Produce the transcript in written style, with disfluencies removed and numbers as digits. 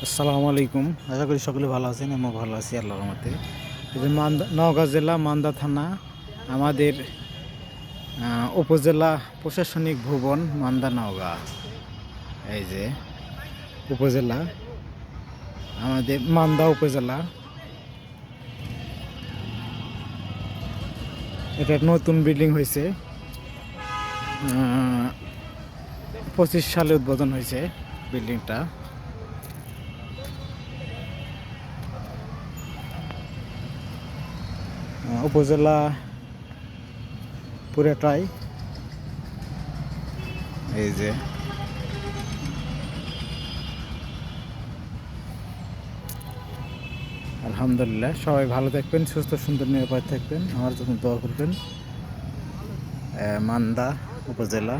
আসসালামু আলাইকুম। আশা করি সকলে ভালো আছেন। আমিও ভালো আছি আল্লাহর রহমতে। এই যে নওগাঁ জেলা মান্দা থানা, আমাদের উপজেলা প্রশাসনিক ভবন মান্দা নওগাঁ। এই যে উপজেলা, আমাদের মান্দা উপজেলা। এটা নতুন বিল্ডিং হয়েছে, 25 সালে উদ্বোধন হয়েছে বিল্ডিংটা। উপজেলা পুরোটাই এই যে আলহামদুলিল্লাহ, সবাই ভালো থাকবেন, সুস্থ সুন্দর নিরাপদ থাকবেন, আমার জন্য দোয়া করবেন। মান্দা উপজেলা।